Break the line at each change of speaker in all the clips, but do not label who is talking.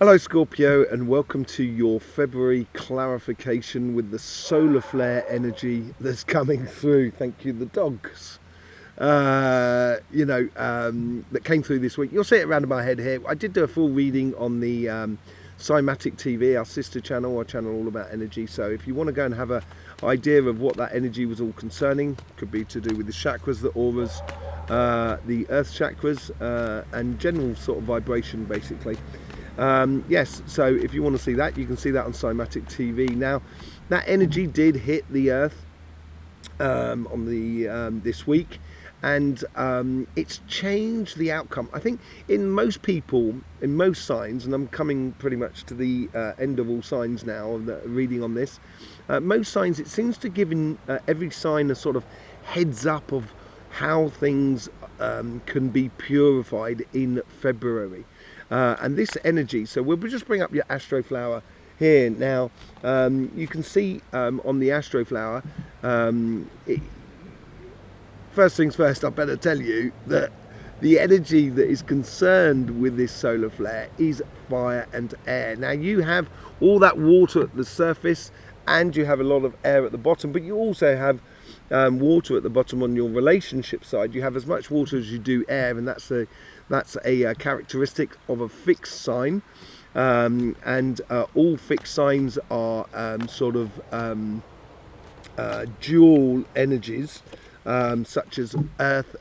Hello Scorpio, and welcome to your February clarification with the solar flare energy that's coming through. Thank you, the dogs. That came through this week. You'll see it around my head here. I did do a full reading on the Cymatic TV, our sister channel, our channel all about energy. So if you want to go and have an idea of what that energy was all concerning, could be to do with the chakras, the auras, the earth chakras, and general sort of vibration basically. Yes, so if you want to see that, you can see that on Cymatic TV. Now, that energy did hit the Earth on the this week, and it's changed the outcome. I think in most people, in most signs, and I'm coming pretty much to the end of all signs now of the reading on this. Most signs, it seems to give in every sign a sort of heads up of how things can be purified in February. And this energy, so we'll just bring up your Astroflower here now. You can see on the Astroflower, first things first, I better tell you that the energy that is concerned with this solar flare is fire and air. Now you have all that water at the surface and you have a lot of air at the bottom, but you also have water at the bottom on your relationship side. You have as much water as you do air, and that's a characteristic of a fixed sign, and all fixed signs are dual energies, such as earth,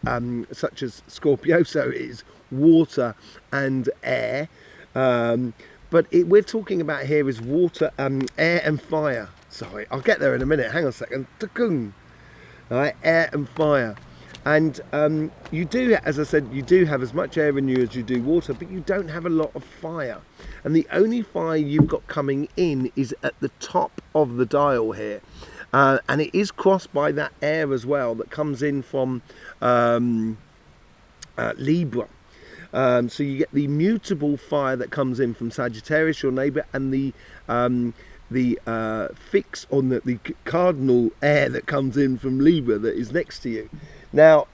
such as Scorpio, so it is water and air, but we're talking about here is water, air and fire. Sorry, I'll get there in a minute, hang on a second. Right, air and fire. And you do, as I said, you do have as much air in you as you do water, but you don't have a lot of fire. And the only fire you've got coming in is at the top of the dial here. And it is crossed by that air as well that comes in from Libra. So you get the mutable fire that comes in from Sagittarius, your neighbour, and the fix on the cardinal air that comes in from Libra that is next to you. Now,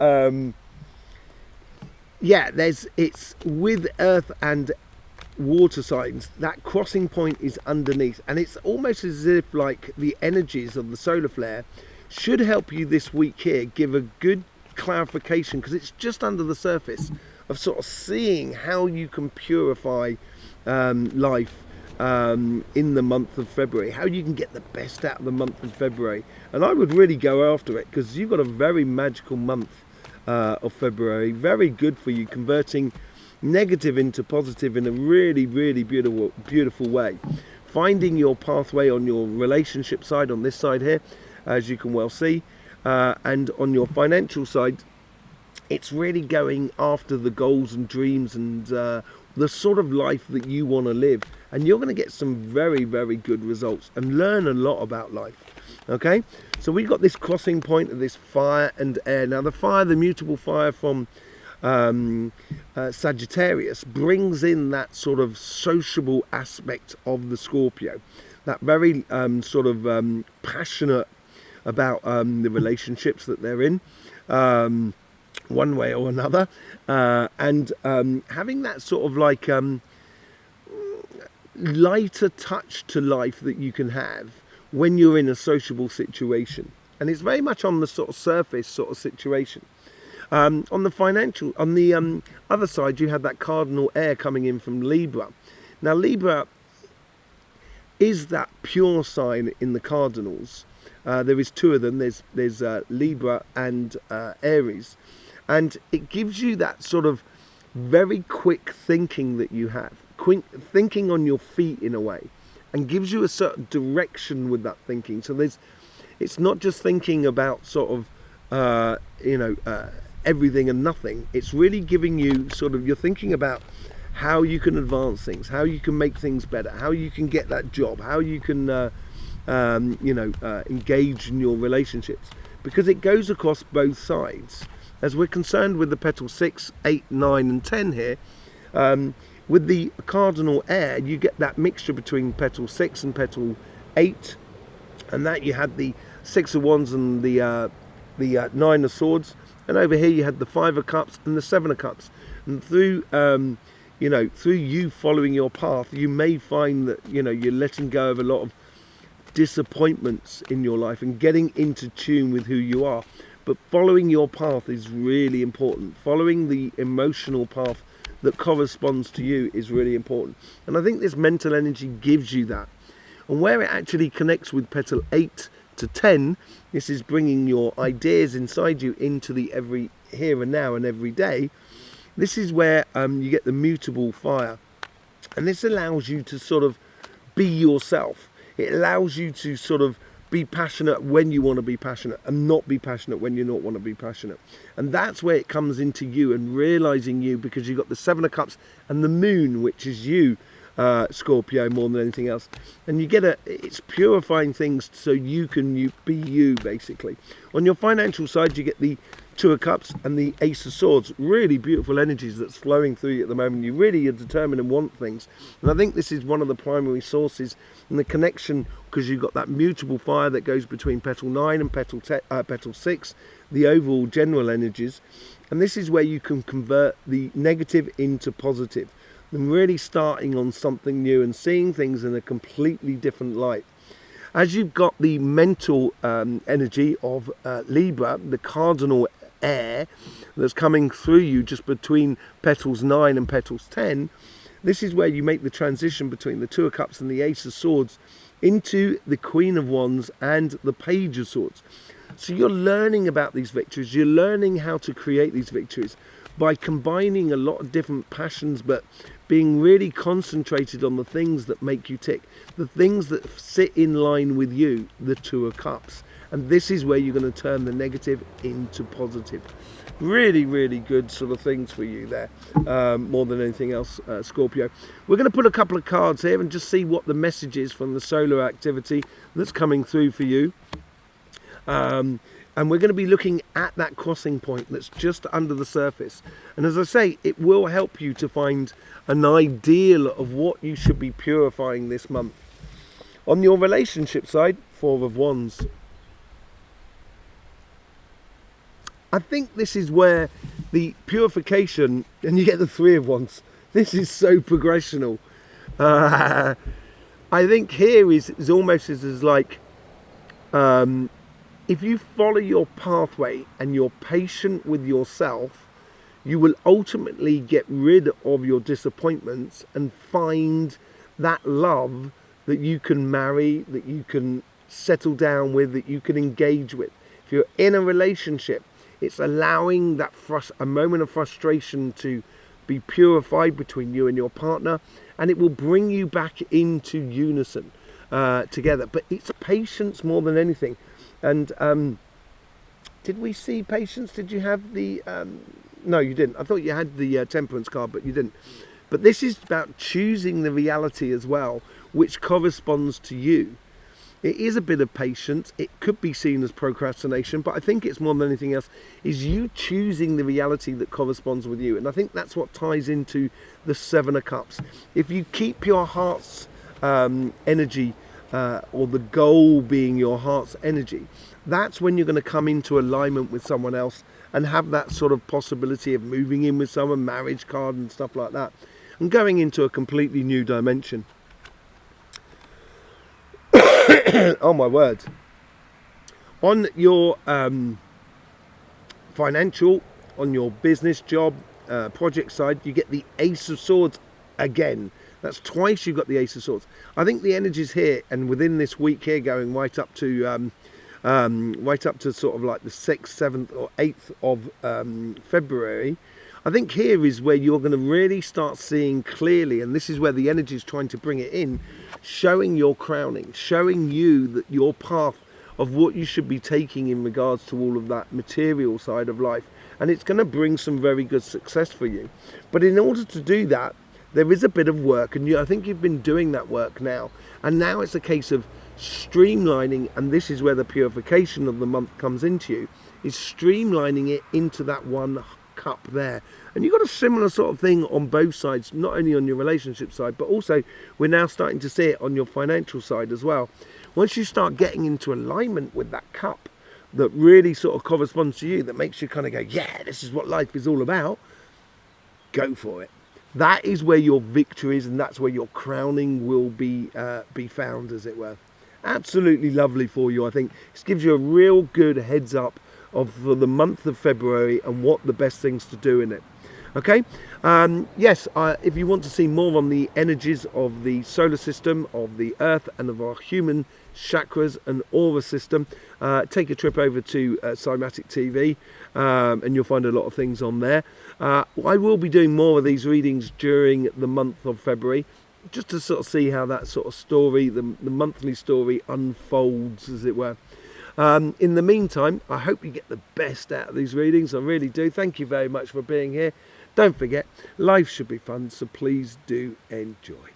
it's with earth and water signs, that crossing point is underneath, and it's almost as if like the energies of the solar flare should help you this week here give a good clarification, because it's just under the surface of sort of seeing how you can purify life in the month of February, how you can get the best out of the month of February. And I would really go after it, because you've got a very magical month of February, very good for you, converting negative into positive in a really beautiful way, finding your pathway on your relationship side, on this side here, as you can well see, and on your financial side, it's really going after the goals and dreams and the sort of life that you want to live, and you're going to get some very good results and learn a lot about life. Okay, so we've got this crossing point of this fire and air. Now the fire, the mutable fire from Sagittarius, brings in that sort of sociable aspect of the Scorpio, that very passionate about the relationships that they're in, one way or another, and having that sort of like lighter touch to life that you can have when you're in a sociable situation. And it's very much on the sort of surface sort of situation. On the financial, on the other side, you have that cardinal air coming in from Libra. Now Libra is that pure sign in the cardinals. There is two of them. There's Libra and Aries. And it gives you that sort of very quick thinking that you have, thinking on your feet in a way, and gives you a certain direction with that thinking. So it's not just thinking about sort of, everything and nothing. It's really giving you sort of, you're thinking about how you can advance things, how you can make things better, how you can get that job, how you can, engage in your relationships, because it goes across both sides. As we're concerned with the petal 6, 8, 9 and 10 here, with the cardinal air, you get that mixture between petal 6 and petal 8, and that you had the 6 of Wands and the 9 of Swords, and over here you had the 5 of Cups and the 7 of Cups. And through you know, through you following your path, you may find that, you know, you're letting go of a lot of disappointments in your life and getting into tune with who you are. But following your path is really important. Following the emotional path that corresponds to you is really important. And I think this mental energy gives you that. And where it actually connects with petal 8 to 10, this is bringing your ideas inside you into the every here and now and every day. This is where you get the mutable fire. And this allows you to sort of be yourself. It allows you to sort of be passionate when you want to be passionate and not be passionate when you don't want to be passionate. And that's where it comes into you and realizing you, because you've got the 7 of Cups and the moon, which is you, Scorpio, more than anything else. And you get it's purifying things so you can be you, basically. On your financial side, you get the 2 of Cups and the Ace of Swords. Really beautiful energies that's flowing through you at the moment. You really are determined and want things. And I think this is one of the primary sources and the connection, because you've got that mutable fire that goes between petal 9 and petal 6, the overall general energies. And this is where you can convert the negative into positive and really starting on something new and seeing things in a completely different light. As you've got the mental energy of Libra, the cardinal air that's coming through you just between petals 9 and petals 10, this is where you make the transition between the 2 of Cups and the Ace of Swords into the Queen of Wands and the Page of Swords. So you're learning about these victories, you're learning how to create these victories by combining a lot of different passions, but being really concentrated on the things that make you tick, the things that sit in line with you, the 2 of Cups. And this is where you're going to turn the negative into positive. Really, really good sort of things for you there, more than anything else, Scorpio. We're going to put a couple of cards here and just see what the message is from the solar activity that's coming through for you. And we're going to be looking at that crossing point that's just under the surface. And as I say, it will help you to find an ideal of what you should be purifying this month. On your relationship side, 4 of Wands. I think this is where the purification, and you get the 3 of Wands. This is so progressional. I think here is almost as like, if you follow your pathway and you're patient with yourself, you will ultimately get rid of your disappointments and find that love that you can marry, that you can settle down with, that you can engage with. If you're in a relationship, it's allowing that a moment of frustration to be purified between you and your partner, and it will bring you back into unison together. But it's patience more than anything. And did we see patience? Did you have the... no, you didn't. I thought you had the temperance card, but you didn't. But this is about choosing the reality as well, which corresponds to you. It is a bit of patience. It could be seen as procrastination, but I think it's more than anything else is you choosing the reality that corresponds with you. And I think that's what ties into the 7 of Cups. If you keep your heart's energy, or the goal being your heart's energy, that's when you're going to come into alignment with someone else and have that sort of possibility of moving in with someone, marriage card and stuff like that, and going into a completely new dimension. Oh my word. On your financial, on your business job, project side, you get the Ace of Swords again. That's twice you've got the Ace of Swords. I think the energies here, and within this week here, going right up to sort of like the 6th, 7th or 8th of February, I think here is where you're going to really start seeing clearly, and this is where the energy is trying to bring it in, showing your crowning, showing you that your path of what you should be taking in regards to all of that material side of life. And it's going to bring some very good success for you. But in order to do that, there is a bit of work, and I think you've been doing that work now. And now it's a case of streamlining, and this is where the purification of the month comes into you, is streamlining it into that 1 cup there. And you've got a similar sort of thing on both sides, not only on your relationship side, but also we're now starting to see it on your financial side as well. Once you start getting into alignment with that cup that really sort of corresponds to you, that makes you kind of go, yeah, this is what life is all about, go for it. That is where your victories and that's where your crowning will be found, as it were. Absolutely lovely for you. I think this gives you a real good heads up for the month of February and what the best things to do in it. Okay, yes, if you want to see more on the energies of the solar system, of the Earth, and of our human chakras and aura system, take a trip over to Cymatic TV, and you'll find a lot of things on there. I will be doing more of these readings during the month of February, just to sort of see how that sort of story, the monthly story, unfolds, as it were. In the meantime, I hope you get the best out of these readings. I really do. Thank you very much for being here. Don't forget, life should be fun, so please do enjoy.